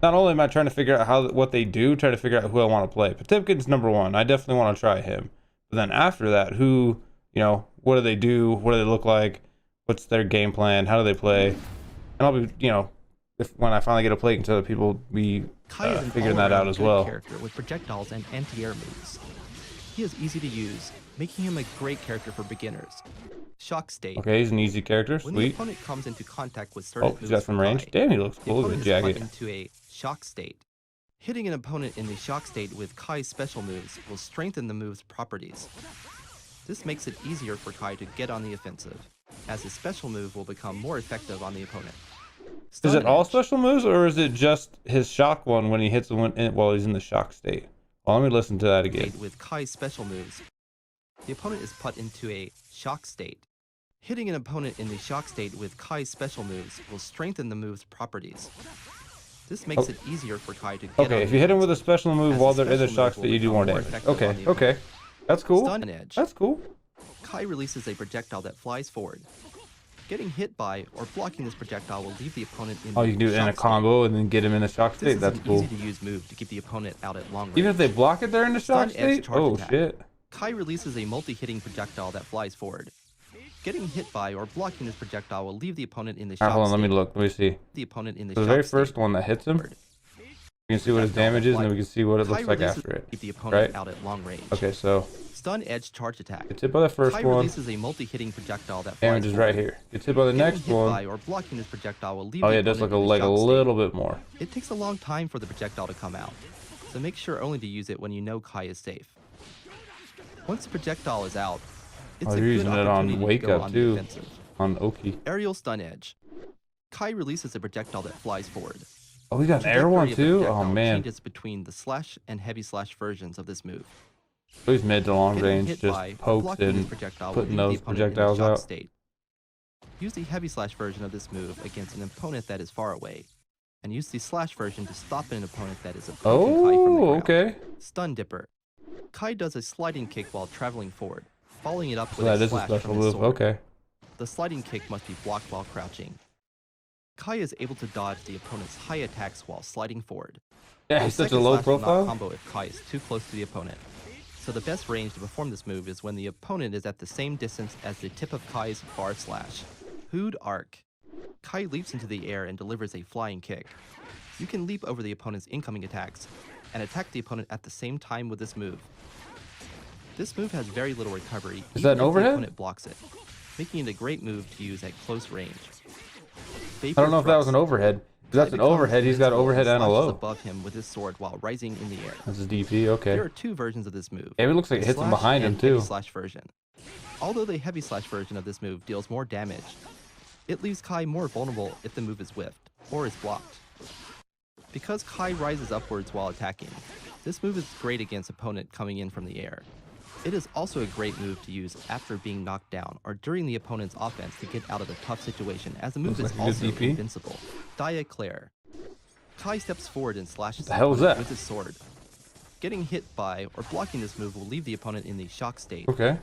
not only am I trying to figure out what they do, try to figure out who I want to play. Potemkin's number one. I definitely want to try him. But then after that, who, what do they do? What do they look like? What's their game plan? How do they play? And I'll be, if when I finally get to play against other people, be Kai is an figuring that out as all-around well. good character with projectiles and anti-air moves. He is easy to use, making him a great character for beginners. Shock State. Okay, he's an easy character. When the Sweet. opponent comes into contact with certain moves He's got some from range. Kai, Damn, he looks the cool. Look at opponent the is put jacket. into a shock state. Hitting an opponent in the shock state with Kai's special moves will strengthen the move's properties. This makes it easier for Kai to get on the offensive, as his special move will become more effective on the opponent. Is it all Edge. special moves, or is it just his shock one when he hits the one while he's in the shock state? Well, let me listen to that again. With Kai's special moves, the opponent is put into a shock state. Hitting an opponent in the shock state with Kai's special moves will strengthen the move's properties. This makes it easier for Kai to get Okay, if you hit him with a special move while they're in the shock state, you do more damage. Okay, okay. That's cool. Stun Edge. That's cool. Kai releases a projectile that flies forward. Getting hit by or blocking this projectile will leave the opponent in Oh, you can do it in a combo and then get him in a shock state. That's cool. This is an easy-to-use move to keep the opponent out at long range. Even if they block it, they're in the shock state? Oh, shit. Kai releases a multi-hitting projectile that flies forward. Getting hit by or blocking this projectile will leave the opponent in the shock state. Hold on, let me look. Let me see. The opponent in the So the very first one that hits him, we can see what his damage is, and then we can see what it looks like after it. Keep the opponent out at long range. Okay, so Stun Edge Charge Attack. gets hit by the first Kai one. releases a multi-hitting projectile that flies Damage is right here. Gets hit by the next one. By or blocking this projectile will leave Oh the yeah, it does look opponent like a in the shock little bit more. state. It takes a long time for the projectile to come out, so make sure only to use it when you know Kai is safe. Once the projectile is out, it's a you're good using it opportunity on to Wake go Up on too. the offensive. On Oki. Aerial Stun Edge. Kai releases a projectile that flies forward. Oh, we got an air one too? Oh man. Changes between the slash and heavy slash versions of this move. So he's mid to long Getting range, hit just by or pokes blocking this and projectile will putting leave the those opponent in the projectiles shock out. state. Use the heavy slash version of this move against an opponent that is far away, and use the slash version to stop an opponent that is approaching Kai from the ground. Okay. Stun Dipper. Kai does a sliding kick while traveling forward, following it up So with that a is a slash special from his move. sword. Okay. The sliding kick must be blocked while crouching. Kai is able to dodge the opponent's high attacks while sliding forward. Yeah, The he's such a second low slash will not profile. combo if Kai is too close to the opponent. So the best range to perform this move is when the opponent is at the same distance as the tip of Kai's bar slash. Hood Arc. Kai leaps into the air and delivers a flying kick. You can leap over the opponent's incoming attacks and attack the opponent at the same time with this move. This move has very little recovery. Is that an even if overhead? The opponent blocks it, making it a great move to use at close range. I don't know if that was an overhead. If that's an overhead, he's got overhead and a low. Above him with his sword while rising in the air. That's his DP, okay. There are two versions of this move. Yeah, it looks like it the hits him slash behind him and too. heavy slash version. Although the heavy slash version of this move deals more damage, it leaves Kai more vulnerable if the move is whiffed or is blocked. Because Kai rises upwards while attacking, this move is great against opponent coming in from the air. It is also a great move to use after being knocked down or during the opponent's offense to get out of a tough situation, as the move Looks is like a good also DP. invincible. Dia Claire. Kai steps forward and slashes the hell is that? with his sword. Getting hit by or blocking this move will leave the opponent in the shock state. Okay.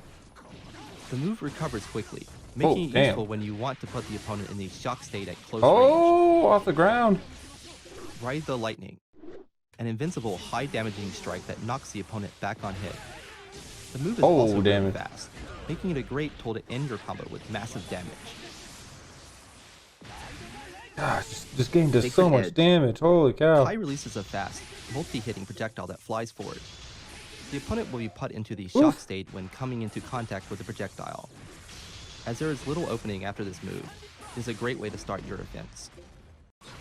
The move recovers quickly, making it damn. useful when you want to put the opponent in the shock state at close Oh, off the ground. range. Ride the Lightning. An invincible high damaging strike that knocks the opponent back on hit. The move is also very damn it. fast, making it a great tool to end your combo with massive damage. Gosh, this game does Sacred so much Edge. damage. Holy cow. Kai releases a fast, multi-hitting projectile that flies forward. The opponent will be put into the shock state when coming into contact with the projectile. As there is little opening after this move, it is a great way to start your offense.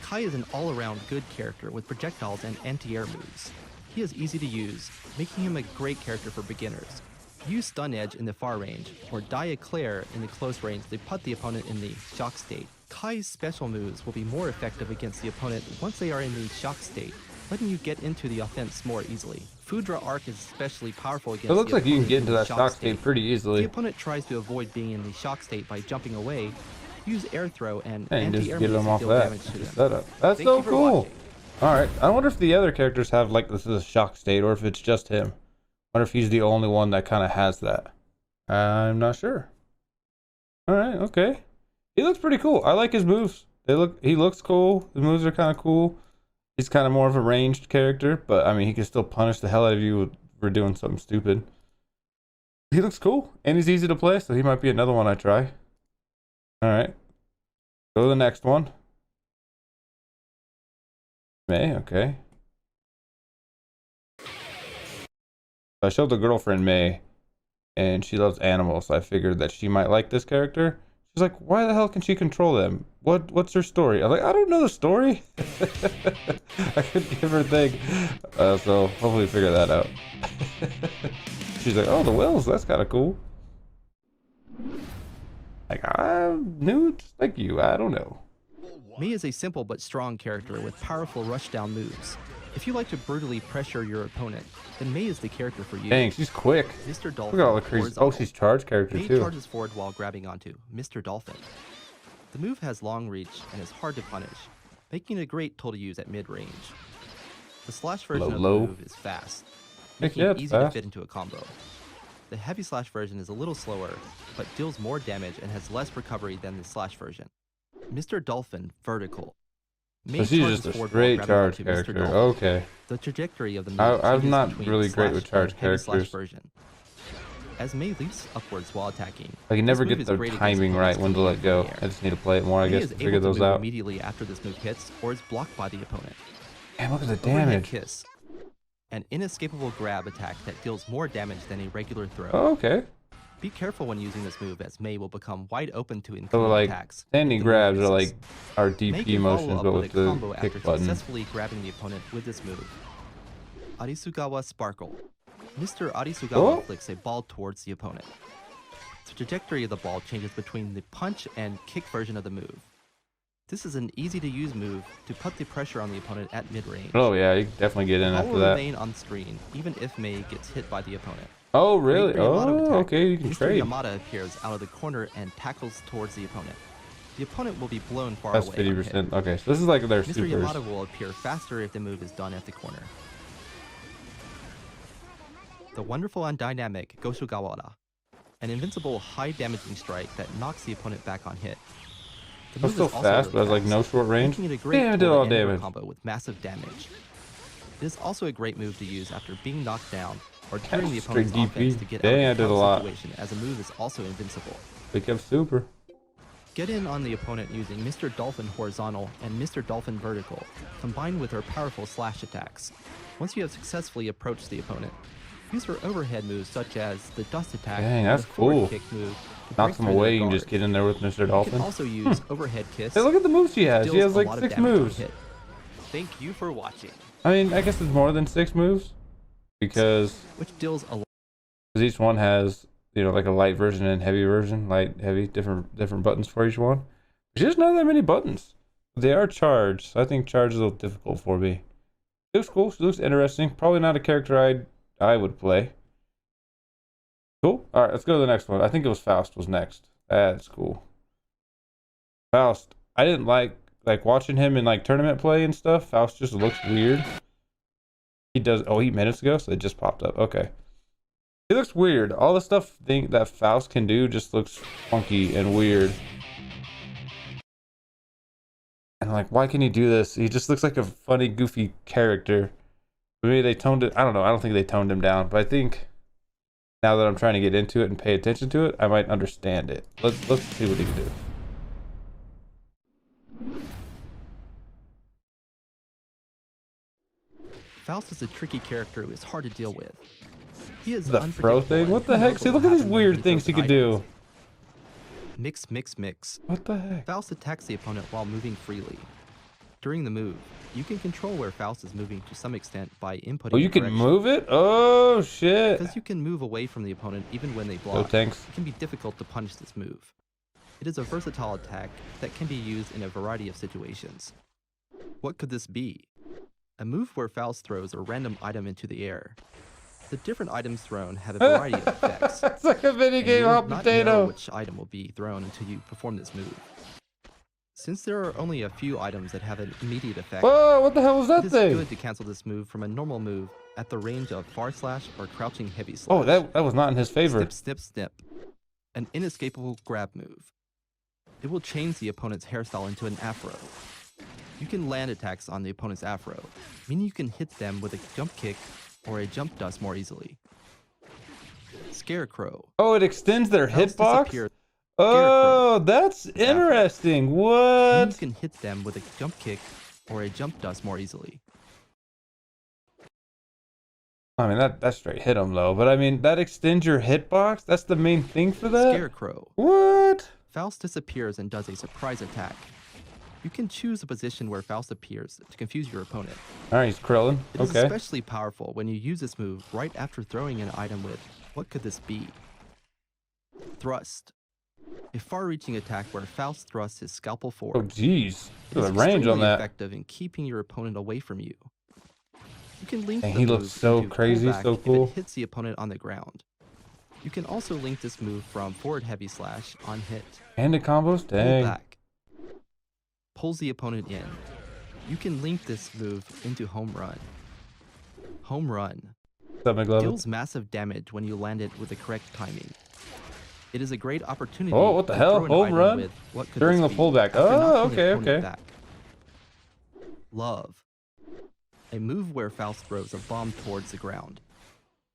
Kai is an all-around good character with projectiles and anti-air moves. He is easy to use, making him a great character for beginners. Use Stun Edge in the far range, or Dia Claire in the close range to put the opponent in the shock state. Kai's special moves will be more effective against the opponent once they are in the shock state, letting you get into the offense more easily. Foudra Arc is especially powerful against It looks the like you can opponent get in into the that shock state pretty The easily. opponent tries to avoid being in the shock state by jumping away. Use air throw and And just anti-air get moves them to off deal that. damage to Just them. setup. That's Thank so you for cool. watching. Alright, I wonder if the other characters have like this is a shock state or if it's just him. I wonder if he's the only one that kind of has that. I'm not sure. Alright, okay. He looks pretty cool. I like his moves. He looks cool. His moves are kind of cool. He's kind of more of a ranged character, but I mean, he can still punish the hell out of you for doing something stupid. He looks cool, and he's easy to play, so he might be another one I try. All right, go to the next one. May, okay. I showed the girlfriend May, and she loves animals, so I figured that she might like this character. She's like, why the hell can she control them? What's her story? I'm like, I don't know the story. I couldn't give her a thing. So hopefully figure that out. She's like, oh, the whales, that's kind of cool. Like, I'm new just like you, I don't know. Mei is a simple but strong character with powerful rushdown moves. If you like to brutally pressure your opponent, then Mei is the character for you. Dang, she's quick. Mr. Dolphin. Look at all the crazy. Oh, she's charge character Mei too. charges forward while grabbing onto Mr. Dolphin. The move has long reach and is hard to punish, making it a great tool to use at mid-range. The slash version of the move is fast, making it easy to fit into a combo. The heavy slash version is a little slower, but deals more damage and has less recovery than the slash version. Mr. Dolphin vertical. So she's just a straight charge character. Okay. The trajectory of the move I'm not really great with charge characters. Version. As Mei leaps upwards while attacking, I can never get the timing right when to let go. I just need to play it more, I guess, to figure those out. Immediately after this move hits or is blocked by the opponent. Man, look at the damage. Kiss. An inescapable grab attack that deals more damage than a regular throw. Oh, okay. Be careful when using this move, as Mei will become wide open to incoming so like, attacks. Standing grabs are like our DP motions, but with the kick button. Successfully grabbing the opponent with this move. Arisugawa Sparkle. Mr. Arisugawa flicks a ball towards the opponent. The trajectory of the ball changes between the punch and kick version of the move. This is an easy-to-use move to put the pressure on the opponent at mid-range. Oh yeah, you can definitely get in after that. Will remain on the screen, even if Mei gets hit by the opponent. Oh really? Oh, okay, you can trade. Mr. Yamada appears out of the corner and tackles towards the opponent. The opponent will be blown far away. That's 50%. Okay, so this is like their supers. Mr. Yamada will appear faster if the move is done at the corner. The wonderful and dynamic Goshugawara. An invincible high damaging strike that knocks the opponent back on hit. The move so fast, but it has like no short range. Making it a great Damn, it did all damage. Combo with massive damage. It is also a great move to use after being knocked down or turning the opponent's offense to get out of the situation, as a move is also invincible. Become super. Get in on the opponent using Mr. Dolphin horizontal and Mr. Dolphin vertical, combined with her powerful slash attacks. Once you have successfully approached the opponent, use her overhead moves such as the dust attack and the cool. Kick move. Knocks them away, you can just get in there with Mr. Dolphin. You can also use overhead kiss. Hey, look at the moves she has. She has like 6 moves. Thank you for watching. I mean, I guess it's more than 6 moves because which deals a lot. Because each one has, you know, like a light version and heavy version, light, heavy, different buttons for each one. There's just not that many buttons. They are charged, so I think charge is a little difficult for me. She looks cool. She looks interesting. Probably not a character I would play. Cool. All right, let's go to the next one. I think it was Faust was next. That's cool. Faust. I didn't like watching him in like tournament play and stuff. Faust just looks weird. He does. Oh, 8 minutes ago, so it just popped up. Okay. He looks weird. All the stuff that Faust can do just looks funky and weird. And like, why can he do this? He just looks like a funny, goofy character. Maybe they toned it. I don't know. I don't think they toned him down, but I think now that I'm trying to get into it and pay attention to it, I might understand it. Let's see what he can do. Faust is a tricky character who is hard to deal with. He is the throw thing? What the heck? See, look at these weird things he can do. Mix, mix, mix. What the heck? Faust attacks the opponent while moving freely. During the move, you can control where Faust is moving to some extent by inputting. Oh, you can move it? Oh, shit. Because you can move away from the opponent even when they block. Oh, thanks. It can be difficult to punish this move. It is a versatile attack that can be used in a variety of situations. What could this be? A move where Faust throws a random item into the air. The different items thrown have a variety of effects. It's like a minigame hot potato. You will not know which item will be thrown until you perform this move. Since there are only a few items that have an immediate effect, whoa, what the hell was that thing? It is good to cancel this move from a normal move at the range of far slash or crouching heavy slash. Oh, that was not in his favor. Snip, snip, snip. An inescapable grab move. It will change the opponent's hairstyle into an afro. You can land attacks on the opponent's afro, meaning you can hit them with a jump kick or a jump dust more easily. Scarecrow. Oh, it extends their Faust hitbox? disappears. Oh, that's interesting. Meaning What? you can hit them with a jump kick or a jump dust more easily. I mean, that straight hit them though. But I mean, that extends your hitbox? That's the main thing for that? Scarecrow. What? Faust disappears and does a surprise attack. You can choose a position where Faust appears to confuse your opponent. Alright, he's Krillin. It is Okay. especially powerful when you use this move right after throwing an item with, what could this be? Thrust. A far-reaching attack where Faust thrusts his scalpel Oh, forward. jeez. It Look is at the range on extremely that. effective in keeping your opponent away from you. You can link Dang, the he move looks so into crazy, pullback so if cool. it hits the opponent on the ground. You can also link this move from forward heavy slash on hit. And the combos? Dang. Pull back. Pulls the opponent in. You can link this move into home run. Home run. What's up, McLovin? Deals massive damage when you land it with the correct timing. It is a great opportunity. Oh, what the to hell? throw an Home item run? with, what could During this the be, pullback. after Oh, knocking the okay, opponent okay. back. Love. A move where Faust throws a bomb towards the ground.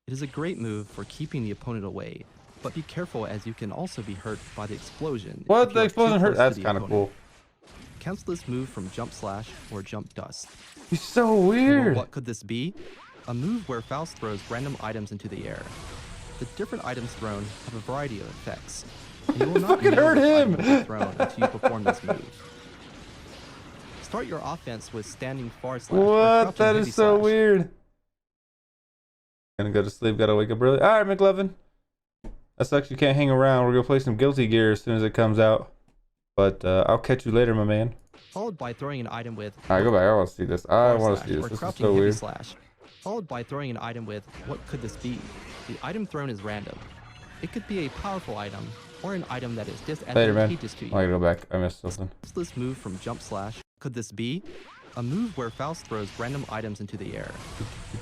It is a great move for keeping the opponent away, but be careful as you can also be hurt by the explosion. What? if The you are too explosion hurt? close to That's the kind of opponent. cool. Cancel this move from jump slash or jump dust. He's so Well, weird. what could this be? A move where Faust throws random items into the air. The different items thrown have a variety of effects. And you will not Fucking know hurt which item him! will be thrown until you perform this move. Start your offense with standing far slash or What? crouching That heavy is so slash. weird. Gonna go to sleep, gotta wake up early. Alright, McLovin. That sucks you can't hang around. We're gonna play some Guilty Gear as soon as it comes out. But I'll catch you later, my man. Followed by throwing an item with Alright, go back. I wanna see this. I forward wanna slash see this. or This is crouching so heavy weird. slash. Followed by throwing an item with what could this be? The item thrown is random. It could be a powerful item or an item that is Later, man. disadvantageous to I you. gotta go back. I missed something. This move from jump slash. Could this be? A move where Faust throws random items into the air.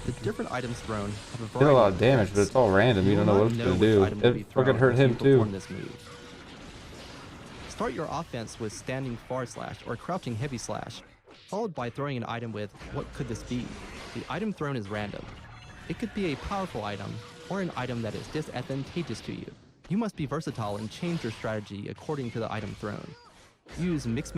The different items thrown have a Did variety a lot of damage, but effects. it's all random. You don't know what it's will gonna not know do. which item will be It fucking thrown hurt until him you too. perform this move. Start your offense with standing far slash or crouching heavy slash, followed by throwing an item with what could this be? The item thrown is random. It could be a powerful item or an item that is disadvantageous to you. You must be versatile and change your strategy according to the item thrown. Use mix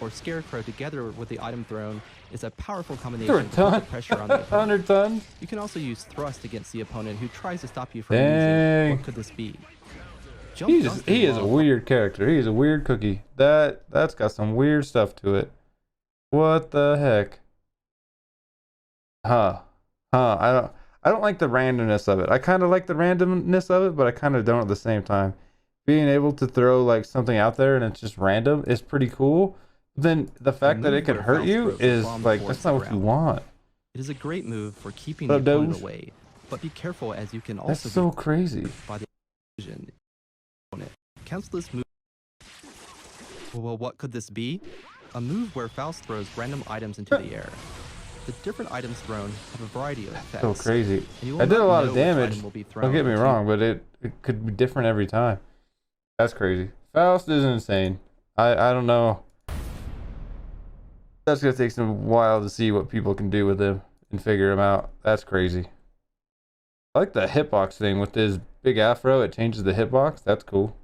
or scarecrow together with the item thrown is a powerful combination You're a to put ton. the pressure on the opponent. 100 tons? You can also use thrust against the opponent who tries to stop you from Dang. using what could this be? Jump He dust is a well. weird character. He is a weird cookie. That's got some weird stuff to it. What the heck? Huh. I don't like the randomness of it. I kind of like the randomness of it, but I kind of don't at the same time. Being able to throw like something out there and it's just random is pretty cool. Then the fact that move it could where hurt Faust you throws a is bomb like towards that's not the what you ground. want. It is a great move for keeping What the up, opponent Doge? away, but be careful as you can That's also so be crazy. by the illusion. Cancel this move. Well, what could this be? A move where Faust throws random items into the air. The different items thrown have a variety of effects. So crazy. and you will I did a not lot know of which damage. item will be Don't thrown get me until you wrong, but it could be different every time. That's crazy. Faust is insane. I don't know. That's gonna take some while to see what people can do with him and figure him out. That's crazy. I like the hitbox thing with his big afro. It changes the hitbox. That's cool.